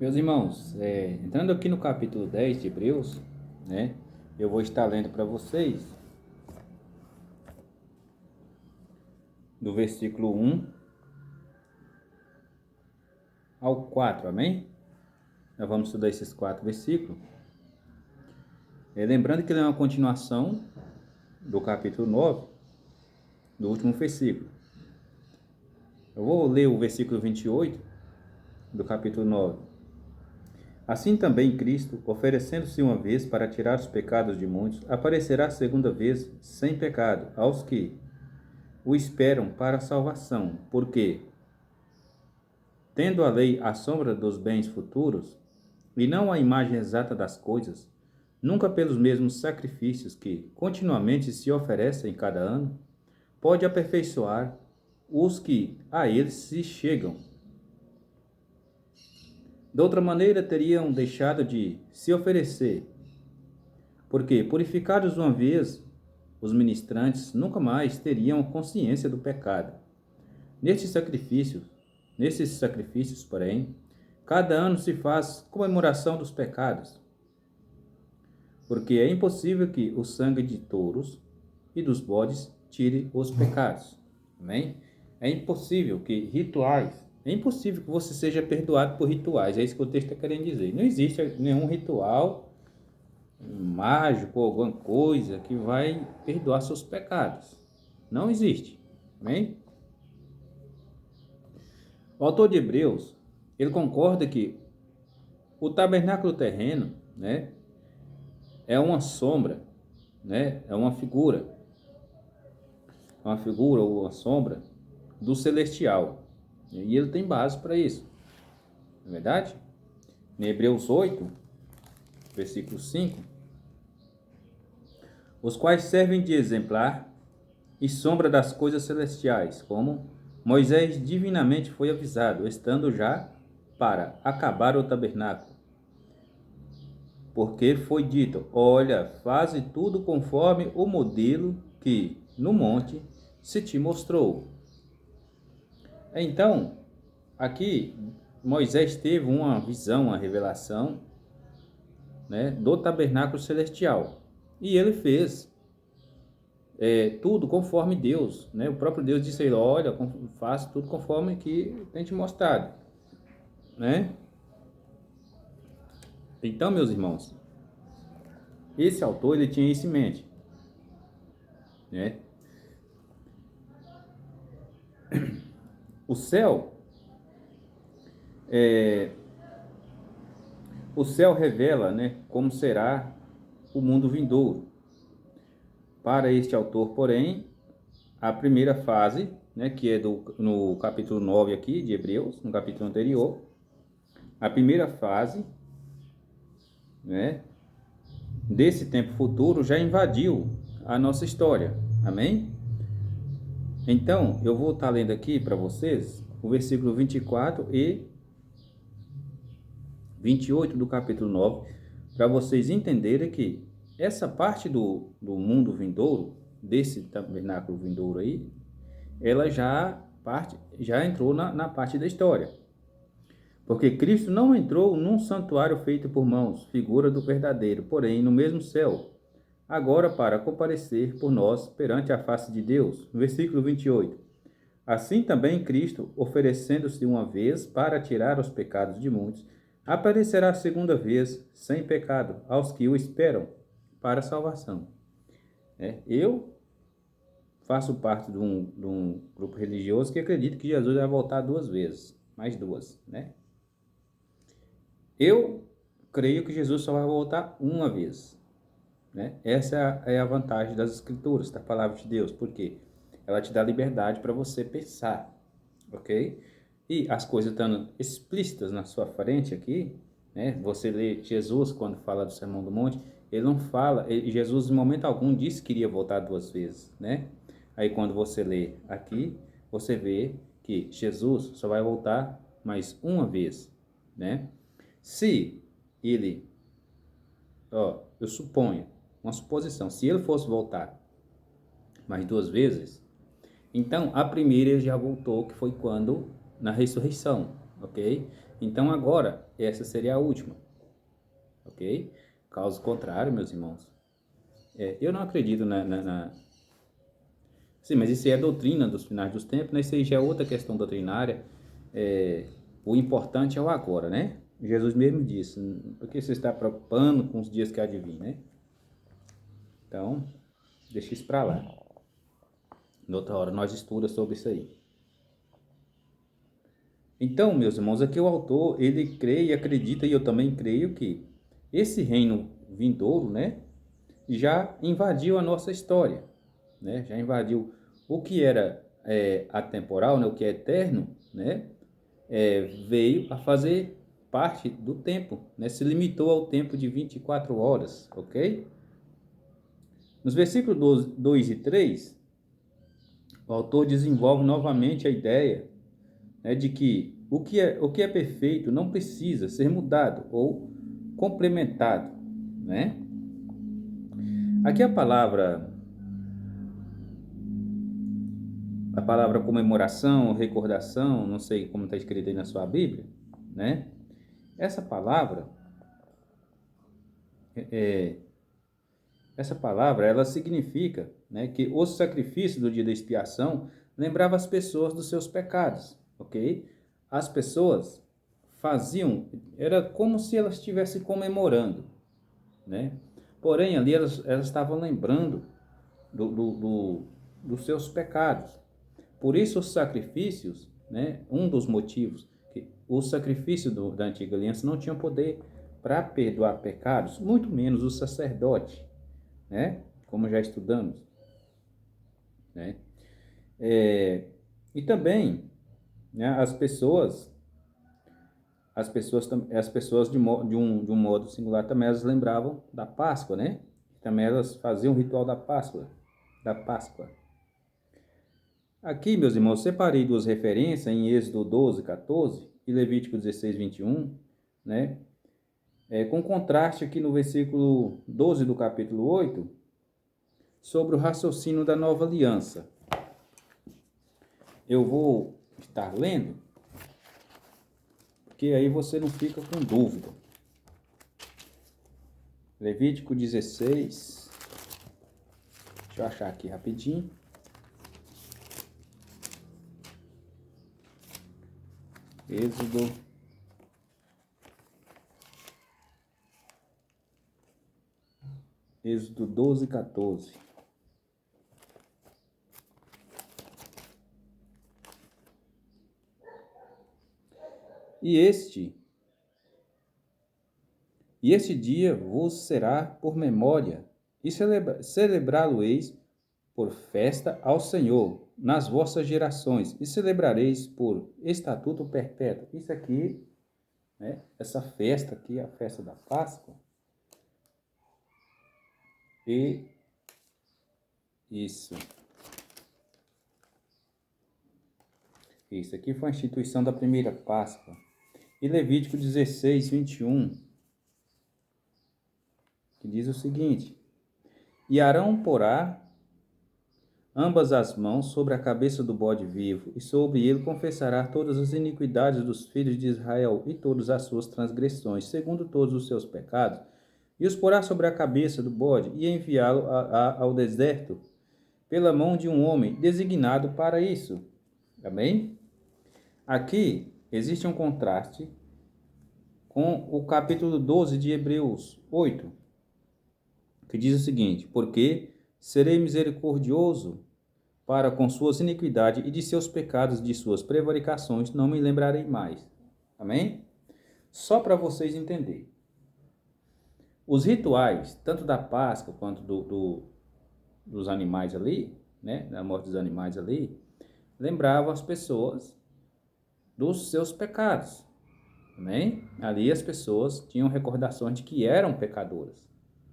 Meus irmãos, entrando aqui no capítulo 10 de Hebreus, né, eu vou estar lendo para vocês do versículo 1 ao 4, amém? Nós vamos estudar esses 4 versículos. Lembrando que ele é uma continuação do capítulo 9, do último versículo. Eu vou ler o versículo 28 do capítulo 9. Assim também Cristo, oferecendo-se uma vez para tirar os pecados de muitos, aparecerá segunda vez sem pecado aos que o esperam para a salvação, porque, tendo a lei a sombra dos bens futuros, e não a imagem exata das coisas, nunca pelos mesmos sacrifícios que continuamente se oferecem cada ano, pode aperfeiçoar os que a ele se chegam. De outra maneira, teriam deixado de se oferecer, porque, purificados uma vez, os ministrantes nunca mais teriam consciência do pecado. Nesses sacrifícios, porém, cada ano se faz comemoração dos pecados, porque é impossível que o sangue de touros e dos bodes tire os pecados. Amém? É impossível que você seja perdoado por rituais. É isso que o texto está querendo dizer. Não existe nenhum ritual mágico ou alguma coisa que vai perdoar seus pecados. Não existe. Amém? O autor de Hebreus, ele concorda que o tabernáculo terreno, né, é uma sombra, né, é uma figura ou uma sombra do celestial. E ele tem base para isso. Não é verdade? Em Hebreus 8, versículo 5, os quais servem de exemplar e sombra das coisas celestiais, como Moisés divinamente foi avisado, estando já para acabar o tabernáculo. Porque foi dito: olha, faze tudo conforme o modelo que no monte se te mostrou. Então, aqui Moisés teve uma visão, uma revelação, né, do tabernáculo celestial. E ele fez tudo conforme Deus, né? O próprio Deus disse a ele: olha, faça tudo conforme que tem te mostrado, né? Então, meus irmãos, esse autor, ele tinha isso em mente, né? O céu revela, né, como será o mundo vindouro. Para este autor, porém, a primeira fase, né, que é no capítulo 9 aqui de Hebreus, no capítulo anterior, a primeira fase, né, desse tempo futuro já invadiu a nossa história. Amém? Então, eu vou estar lendo aqui para vocês o versículo 24 e 28 do capítulo 9, para vocês entenderem que essa parte do mundo vindouro, desse tabernáculo vindouro aí, ela já entrou na parte da história. Porque Cristo não entrou num santuário feito por mãos, figura do verdadeiro, porém no mesmo céu, agora para comparecer por nós perante a face de Deus. Versículo 28. Assim também Cristo, oferecendo-se uma vez para tirar os pecados de muitos, aparecerá a segunda vez sem pecado aos que o esperam para a salvação. Eu faço parte de um grupo religioso que acredita que Jesus vai voltar 2 vezes, mais 2, né? Eu creio que Jesus só vai voltar uma vez, né? Essa é a vantagem das Escrituras, da Palavra de Deus, porque ela te dá liberdade para você pensar, ok? E as coisas estando explícitas na sua frente aqui, né? Você lê Jesus quando fala do Sermão do Monte, ele não fala, Jesus em momento algum disse que iria voltar 2 vezes, né? Aí quando você lê aqui, você vê que Jesus só vai voltar mais uma vez, né? Se ele, eu suponho, uma suposição, se ele fosse voltar mais 2 vezes, então a primeira ele já voltou, que foi quando, na ressurreição, ok? Então agora, essa seria a última, ok? Caso contrário, meus irmãos, eu não acredito Sim, mas isso aí é doutrina dos finais dos tempos, né? Isso aí já é outra questão doutrinária. O importante é o agora, né? Jesus mesmo disse, porque você está preocupando com os dias que há de vir, né? Então, deixa isso para lá. Noutra hora nós estudamos sobre isso aí. Então, meus irmãos, aqui o autor, ele crê e acredita, e eu também creio que esse reino vindouro, né, já invadiu a nossa história, né, já invadiu o que era atemporal, né, o que é eterno, né, veio a fazer parte do tempo, né, se limitou ao tempo de 24 horas, ok? Nos versículos 2 e 3, o autor desenvolve novamente a ideia, né, de que o que é perfeito não precisa ser mudado ou complementado, né? Aqui a palavra comemoração, recordação, não sei como está escrito aí na sua Bíblia, né? Essa palavra, é, essa palavra, ela significa, né, que o sacrifício do dia da expiação lembrava as pessoas dos seus pecados, ok? As pessoas faziam, era como se elas estivessem comemorando, né? Porém, ali elas estavam lembrando dos seus pecados. Por isso, os sacrifícios, né? Um dos motivos que o sacrifício da antiga aliança não tinha poder para perdoar pecados, muito menos o sacerdote, né? Como já estudamos, né? E também, né, as pessoas de um modo singular também elas lembravam da Páscoa, né? Também elas faziam o ritual da Páscoa, da Páscoa. Aqui, meus irmãos, separei duas referências em Êxodo 12, 14 e Levítico 16, 21, né? Com contraste aqui no versículo 12 do capítulo 8, sobre o raciocínio da nova aliança. Eu vou estar lendo, porque aí você não fica com dúvida. Levítico 16, deixa eu achar aqui rapidinho. Êxodo 12, 14. E este dia vos será por memória, e celebrá-lo-eis por festa ao Senhor nas vossas gerações, e celebrareis por estatuto perpétuo. Isso aqui, né, essa festa aqui, a festa da Páscoa, e isso aqui foi a instituição da primeira Páscoa. E Levítico 16, 21, que diz o seguinte: E Arão porá ambas as mãos sobre a cabeça do bode vivo, e sobre ele confessará todas as iniquidades dos filhos de Israel e todas as suas transgressões, segundo todos os seus pecados, e os porá sobre a cabeça do bode, e enviá-lo ao deserto, pela mão de um homem designado para isso. Amém? Aqui existe um contraste com o capítulo 12 de Hebreus 8, que diz o seguinte: Porque serei misericordioso para com suas iniquidades e de seus pecados, de suas prevaricações, não me lembrarei mais. Amém? Só para vocês entenderem. Os rituais, tanto da Páscoa quanto dos animais ali, né, da morte dos animais ali, lembravam as pessoas dos seus pecados. Amém? Ali as pessoas tinham recordações de que eram pecadoras.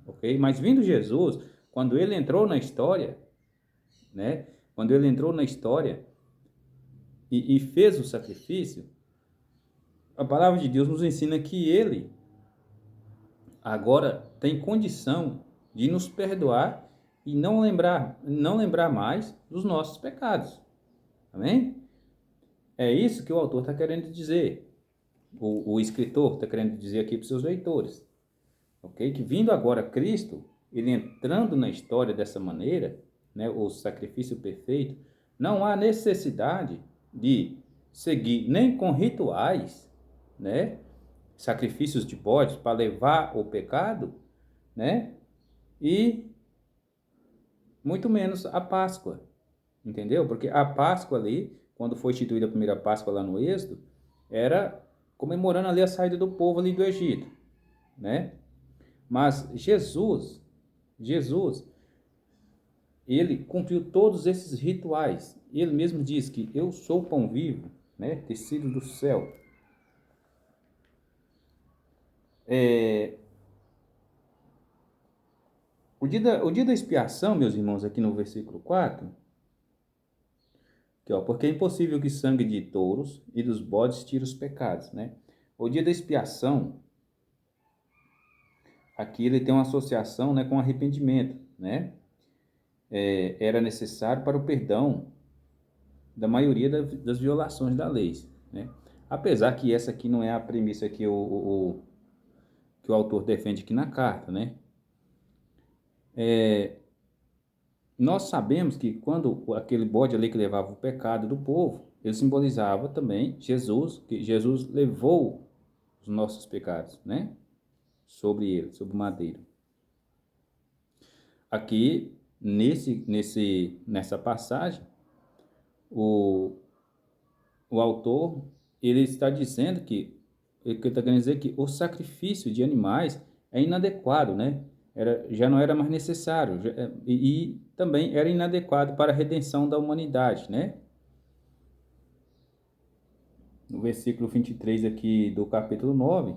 Ok? Mas vindo Jesus, quando ele entrou na história, né? Quando ele entrou na história e fez o sacrifício, a palavra de Deus nos ensina que ele agora tem condição de nos perdoar e não lembrar mais dos nossos pecados. Amém? É isso que o autor está querendo dizer. o escritor está querendo dizer aqui para os seus leitores, ok? Que vindo agora Cristo, ele entrando na história dessa maneira, né, o sacrifício perfeito, não há necessidade de seguir nem com rituais, né, sacrifícios de bodes para levar o pecado, né, e muito menos a Páscoa, entendeu? Porque a Páscoa ali, quando foi instituída a primeira Páscoa lá no Êxodo, era comemorando ali a saída do povo ali do Egito, né? Mas Jesus, ele cumpriu todos esses rituais. Ele mesmo diz que eu sou o pão vivo, né? Descido do céu. O dia da expiação, meus irmãos, aqui no versículo 4, que, ó, porque é impossível que sangue de touros e dos bodes tire os pecados, né? O dia da expiação, aqui ele tem uma associação, né, com arrependimento, né? Era necessário para o perdão da maioria das violações da lei, né? Apesar que essa aqui não é a premissa que que o autor defende aqui na carta, né? Nós sabemos que quando aquele bode ali que levava o pecado do povo, ele simbolizava também Jesus, que Jesus levou os nossos pecados, né? Sobre ele, sobre o madeiro. Aqui, nessa passagem, o autor, ele está dizendo que, ele está querendo dizer que o sacrifício de animais é inadequado, né? Já não era mais necessário, e também era inadequado para a redenção da humanidade, né? No versículo 23 aqui do capítulo 9,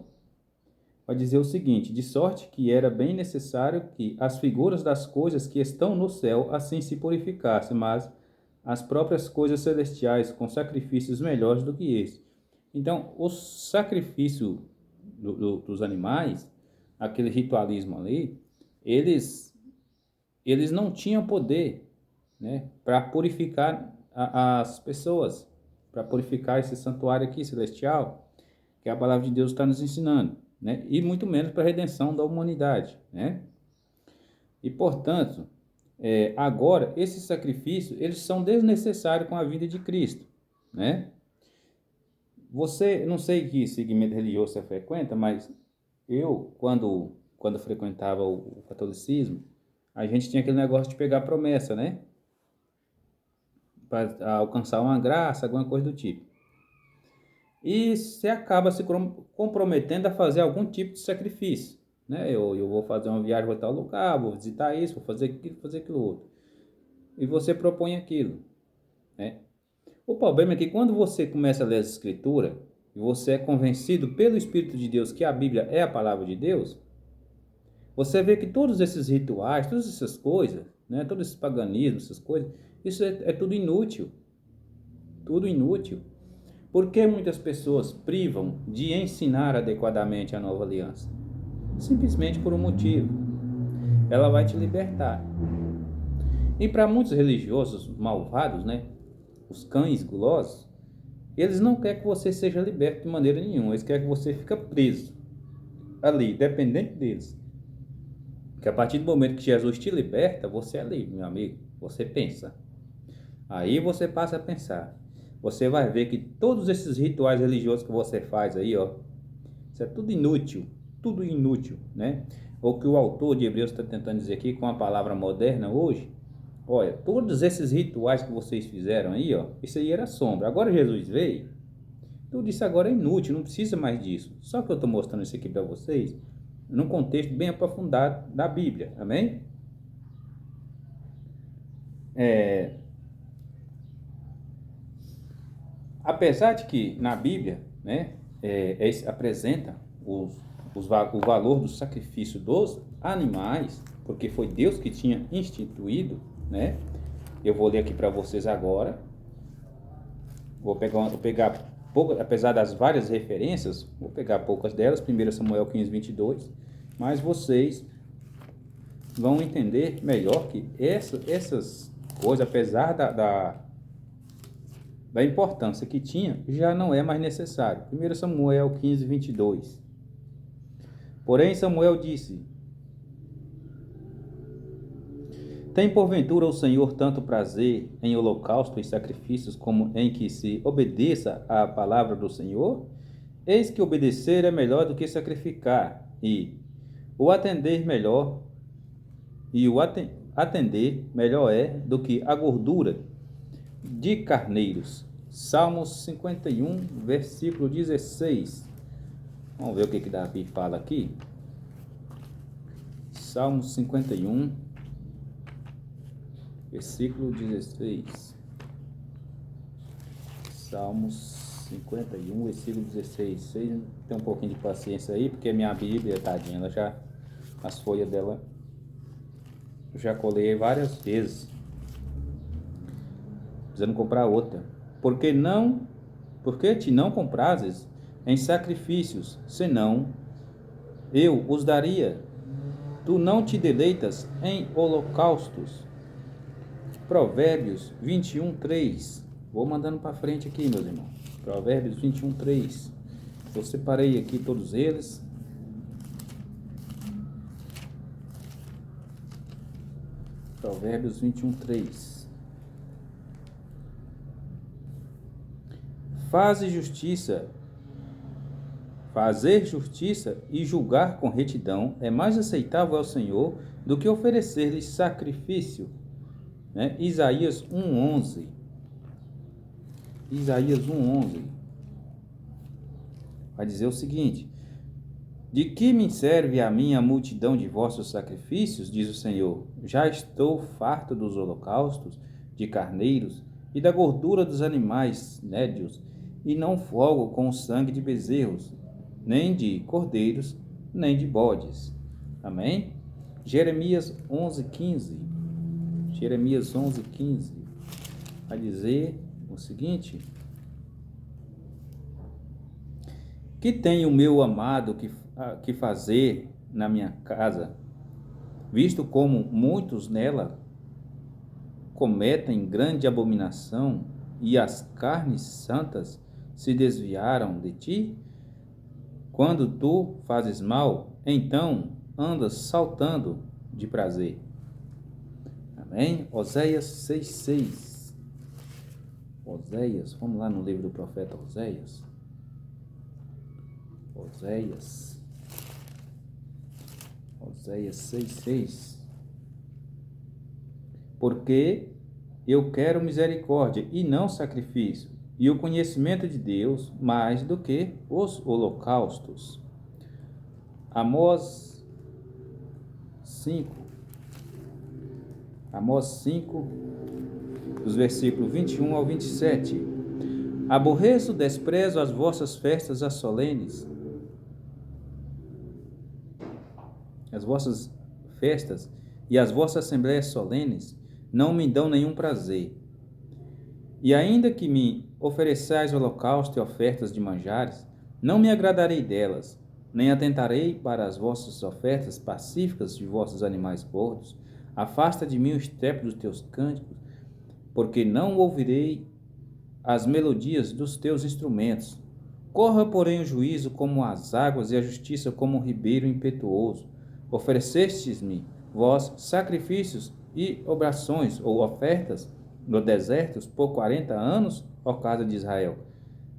vai dizer o seguinte: de sorte que era bem necessário que as figuras das coisas que estão no céu assim se purificassem, mas as próprias coisas celestiais com sacrifícios melhores do que esse. Então, o sacrifício dos animais, aquele ritualismo ali, eles não tinham poder, né, para purificar as pessoas, para purificar esse santuário aqui celestial, que a palavra de Deus está nos ensinando, né, e muito menos para a redenção da humanidade, né? E, portanto, agora, esses sacrifícios, eles são desnecessários com a vinda de Cristo, né? Você, não sei que segmento religioso você frequenta, mas eu, quando frequentava o catolicismo, a gente tinha aquele negócio de pegar promessa, né? Para alcançar uma graça, alguma coisa do tipo. E você acaba se comprometendo a fazer algum tipo de sacrifício, né? Eu vou fazer uma viagem para tal lugar, vou visitar isso, vou fazer aquilo outro. E você propõe aquilo, né? O problema é que quando você começa a ler as Escrituras, e você é convencido pelo Espírito de Deus que a Bíblia é a palavra de Deus, você vê que todos esses rituais, todas essas coisas, né, todo esse paganismo, essas coisas, isso é tudo inútil. Tudo inútil. Por que muitas pessoas privam de ensinar adequadamente a nova aliança? Simplesmente por um motivo. Ela vai te libertar. E para muitos religiosos malvados, né, os cães gulosos, eles não querem que você seja liberto de maneira nenhuma. Eles querem que você fique preso ali, dependente deles. Porque a partir do momento que Jesus te liberta, você é livre, meu amigo. Você pensa. Aí você passa a pensar. Você vai ver que todos esses rituais religiosos que você faz aí, ó, isso é tudo inútil, né? O que o autor de Hebreus está tentando dizer aqui com a palavra moderna hoje, olha, todos esses rituais que vocês fizeram aí, ó, isso aí era sombra. Agora Jesus veio, tudo isso agora é inútil, não precisa mais disso. Só que eu estou mostrando isso aqui para vocês num contexto bem aprofundado da Bíblia, amém? Apesar de que na Bíblia, né, apresenta o valor do sacrifício dos animais, porque foi Deus que tinha instituído, né? Eu vou ler aqui para vocês agora. Vou pegar apesar das várias referências, vou pegar poucas delas, 1 Samuel 15, 22, mas vocês vão entender melhor que essas coisas, apesar da importância que tinha, já não é mais necessário. 1 Samuel 15, 22. Porém, Samuel disse: tem porventura o Senhor tanto prazer em holocausto e sacrifícios como em que se obedeça à palavra do Senhor? Eis que obedecer é melhor do que sacrificar, e o atender melhor, atender melhor é do que a gordura de carneiros. Salmos 51, versículo 16. Vamos ver o que Davi fala aqui. Salmos 51, versículo 16. Salmos 51, versículo 16. Vocês têm um pouquinho de paciência aí, porque minha Bíblia, tadinha, ela já, as folhas dela, eu já colei várias vezes. Precisando comprar outra. Porque te não comprases em sacrifícios, senão eu os daria. Tu não te deleitas em holocaustos. Provérbios 21, 3. Vou mandando para frente aqui, meus irmãos. Provérbios 21, 3. Eu separei aqui todos eles. Provérbios 21, 3. Fazer justiça e julgar com retidão é mais aceitável ao Senhor do que oferecer-lhe sacrifício. Né? Isaías 1:11. Isaías 1:11 vai dizer o seguinte: de que me serve a mim a multidão de vossos sacrifícios, diz o Senhor? Já estou farto dos holocaustos de carneiros e da gordura dos animais nédios, e não folgo com o sangue de bezerros, nem de cordeiros, nem de bodes. Amém? Jeremias 11:15. Jeremias 11:15 vai dizer o seguinte: que tem o meu amado que fazer na minha casa, visto como muitos nela cometem grande abominação, e as carnes santas se desviaram de ti? Quando tu fazes mal, então andas saltando de prazer. Amém? Oséias 6:6. Oséias, vamos lá no livro do profeta Oséias. Oséias 6:6. Porque eu quero misericórdia e não sacrifício, e o conhecimento de Deus mais do que os holocaustos. Amós 5, dos versículos 21 ao 27. Aborreço, desprezo as vossas festas solenes, as vossas festas e as vossas assembleias solenes não me dão nenhum prazer. E ainda que me ofereçais holocausto e ofertas de manjares, não me agradarei delas, nem atentarei para as vossas ofertas pacíficas de vossos animais gordos. Afasta de mim o estrépito dos teus cânticos, porque não ouvirei as melodias dos teus instrumentos. Corra, porém, o juízo como as águas e a justiça como um ribeiro impetuoso. Oferecestes-me, vós, sacrifícios e obrações ou ofertas no deserto por 40 anos, ó casa de Israel.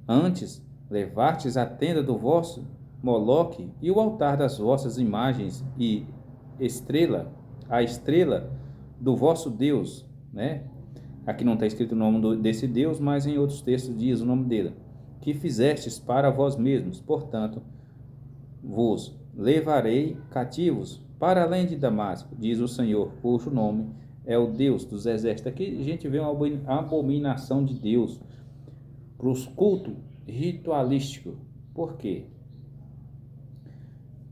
Antes, levastes a tenda do vosso Moloque e o altar das vossas imagens e a estrela do vosso Deus, né? Aqui não está escrito o nome desse Deus, mas em outros textos diz o nome dele. Que fizestes para vós mesmos, portanto, vos levarei cativos para além de Damasco, diz o Senhor, cujo nome é o Deus dos exércitos. Aqui a gente vê uma abominação de Deus para os cultos ritualísticos. Por quê?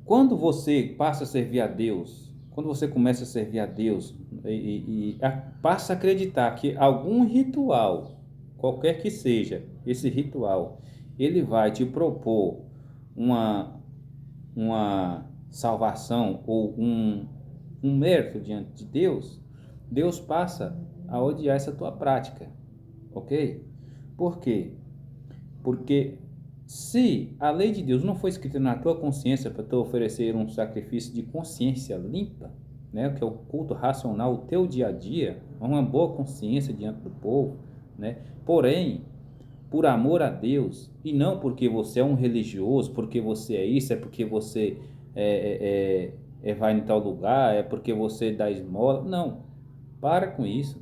Quando você passa a servir a Deus, quando você começa a servir a Deus e passa a acreditar que algum ritual, qualquer que seja esse ritual, ele vai te propor uma salvação ou um mérito diante de Deus, Deus passa a odiar essa tua prática, ok? Por quê? Porque se a lei de Deus não foi escrita na tua consciência para tu oferecer um sacrifício de consciência limpa, né, que é o culto racional, o teu dia a dia, uma boa consciência diante do povo, né? Porém, por amor a Deus, e não porque você é um religioso, porque você é isso, é porque você vai em tal lugar, é porque você dá esmola. Não, para com isso.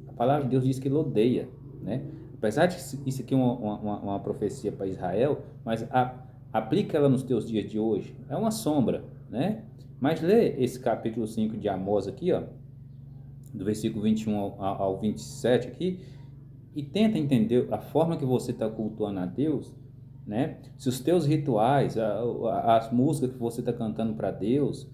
A palavra de Deus diz que ele odeia, né? Apesar de isso aqui é uma profecia para Israel, mas aplica ela nos teus dias de hoje. É uma sombra, né? Mas lê esse capítulo 5 de Amós aqui, ó, do versículo 21 ao 27 aqui, e tenta entender a forma que você está cultuando a Deus, né? Se os teus rituais, as músicas que você está cantando para Deus,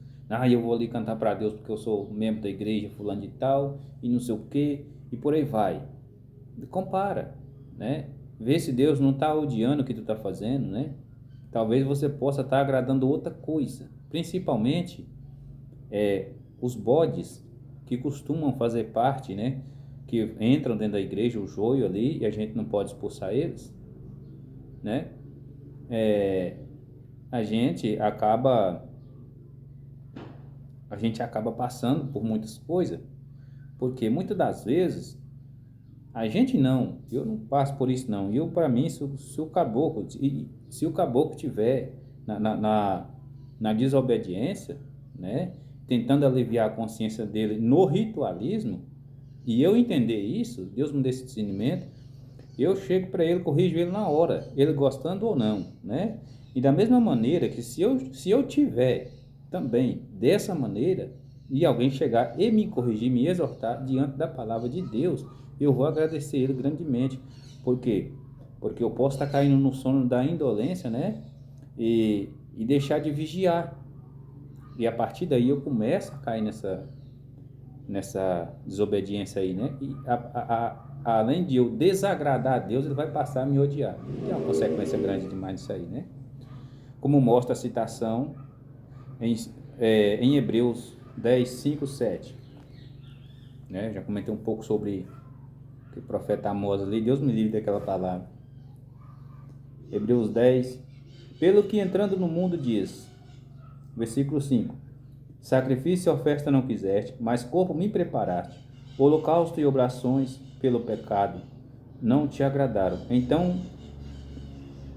eu vou ali cantar para Deus porque eu sou membro da igreja fulano de tal, e não sei o quê, e por aí vai. Compara, né? Vê se Deus não está odiando o que tu está fazendo, né? Talvez você possa estar agradando outra coisa, principalmente os bodes que costumam fazer parte, né? Que entram dentro da igreja, o joio ali, e a gente não pode expulsar eles, né? A gente acaba passando por muitas coisas, porque muitas das vezes eu não passo por isso não. Eu, para mim, se o caboclo tiver na desobediência, né, tentando aliviar a consciência dele no ritualismo, e eu entender isso, Deus me dê esse discernimento, eu chego para ele, corrijo ele na hora, ele gostando ou não, né? E da mesma maneira que se eu tiver também dessa maneira, e alguém chegar e me corrigir, me exortar diante da palavra de Deus, eu vou agradecer ele grandemente. Por quê? Porque eu posso estar caindo no sono da indolência, né? E deixar de vigiar. E a partir daí eu começo a cair nessa desobediência aí, né? E além de eu desagradar a Deus, ele vai passar a me odiar. Tem uma consequência grande demais nisso aí, né? Como mostra a citação em Hebreus 10, 5, 7. Né? Já comentei um pouco sobre o profeta Amós ali, Deus me livre daquela palavra. Hebreus 10, pelo que entrando no mundo diz, versículo 5, sacrifício e oferta não quiseste, mas corpo me preparaste, holocausto e oblações pelo pecado não te agradaram. Então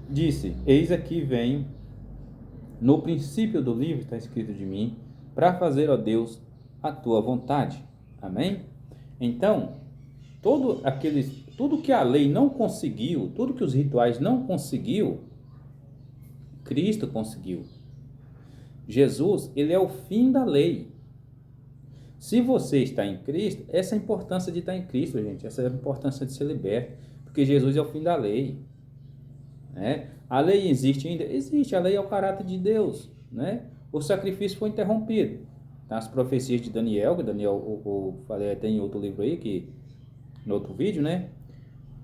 disse, eis aqui venho, no princípio do livro está escrito de mim, para fazer, ó Deus, a tua vontade. Amém? Então, tudo que a lei não conseguiu, tudo que os rituais não conseguiu, Cristo conseguiu. Jesus, ele é o fim da lei. Se você está em Cristo, essa é a importância de estar em Cristo, gente. Essa é a importância de ser liberto. Porque Jesus é o fim da lei. Né? A lei existe ainda? Existe. A lei é o caráter de Deus. Né? O sacrifício foi interrompido. Nas profecias de Daniel, que Daniel, eu falei até em outro livro aí, no outro vídeo, né?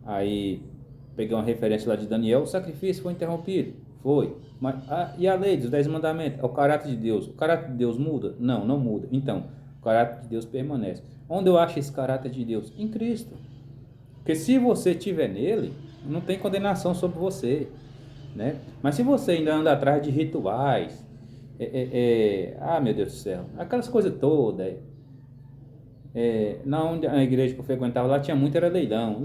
Aí, peguei uma referência lá de Daniel, o sacrifício foi interrompido. Foi. Mas, e a lei dos 10 mandamentos? É o caráter de Deus. O caráter de Deus muda? Não, não muda. Então, o caráter de Deus permanece. Onde eu acho esse caráter de Deus? Em Cristo. Porque se você estiver nele, não tem condenação sobre você. Né? Mas se você ainda anda atrás de rituais, meu Deus do céu, aquelas coisas todas, na igreja que eu frequentava lá tinha muito, era leilão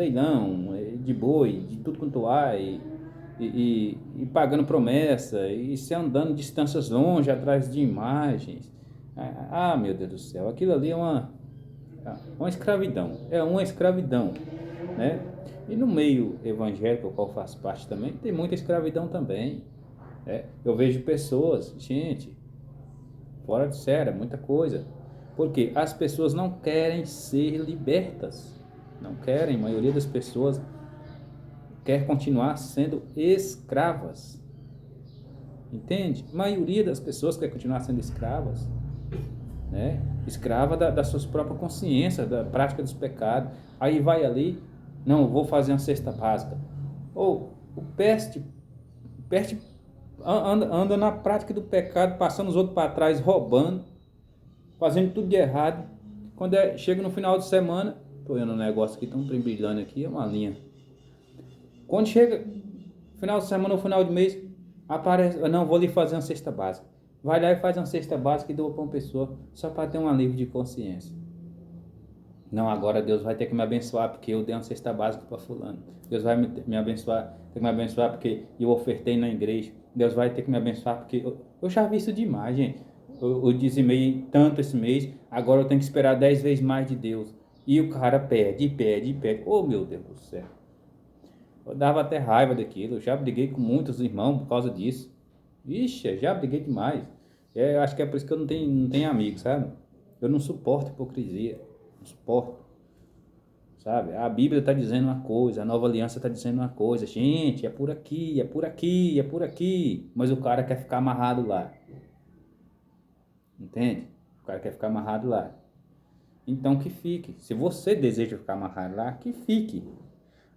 de boi, de tudo quanto há, e pagando promessa, e se andando distâncias longe atrás de imagens. Meu Deus do céu, aquilo ali é uma escravidão, né? E no meio evangélico, ao qual faço parte também, tem muita escravidão também. Eu vejo pessoas, gente, fora de sério, muita coisa. Porque as pessoas não querem ser libertas. Não querem, a maioria das pessoas quer continuar sendo escravas. Entende? A maioria das pessoas quer continuar sendo escravas. Né? Escrava da sua própria consciência, da prática dos pecados. Aí vai ali, não, vou fazer uma cesta básica. Ou o peste anda na prática do pecado, passando os outros para trás, roubando, fazendo tudo de errado. Quando chega no final de semana, Tô olhando um negócio aqui, tão brilhando aqui, é uma linha. Quando chega final de semana ou final de mês, aparece, não, vou lhe fazer uma cesta básica. Vai lá e faz uma cesta básica e doa para uma pessoa, só para ter um alívio de consciência. Não, agora Deus vai ter que me abençoar porque eu dei uma cesta básica para fulano. Deus vai me abençoar, ter que me abençoar porque eu ofertei na igreja. Deus vai ter que me abençoar porque eu já vi isso demais, gente. Eu dizimei tanto esse mês, agora eu tenho que esperar 10 vezes mais de Deus. E o cara pede, pede, pede. Oh, meu Deus do céu. Eu dava até raiva daquilo. Eu já briguei com muitos irmãos por causa disso. Ixi, já briguei demais. Eu acho que é por isso que eu não tenho amigos, sabe? Eu não suporto hipocrisia. Não suporto. Sabe? A Bíblia está dizendo uma coisa, a Nova Aliança está dizendo uma coisa. Gente, é por aqui, é por aqui, é por aqui. Mas o cara quer ficar amarrado lá. Entende? O cara quer ficar amarrado lá. Então que fique. Se você deseja ficar amarrado lá, que fique.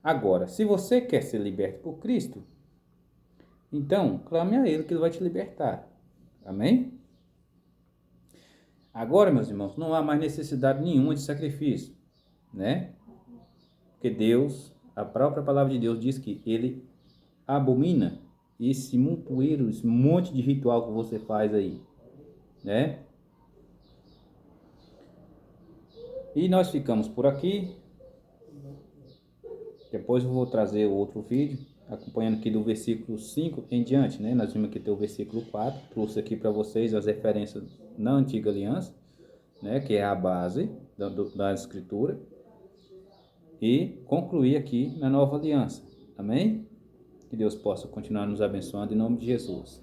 Agora, se você quer ser liberto por Cristo, então clame a Ele que Ele vai te libertar. Amém? Agora, meus irmãos, não há mais necessidade nenhuma de sacrifício, né? Porque Deus, a própria palavra de Deus diz que Ele abomina esse montoeiro, esse monte de ritual que você faz aí, né? E nós ficamos por aqui. Depois eu vou trazer outro vídeo, acompanhando aqui do versículo 5 em diante, né? Nós vimos aqui ter o versículo 4, trouxe aqui para vocês as referências na Antiga Aliança, né? Que é a base da Escritura. E concluir aqui na Nova Aliança. Amém? Que Deus possa continuar nos abençoando em nome de Jesus.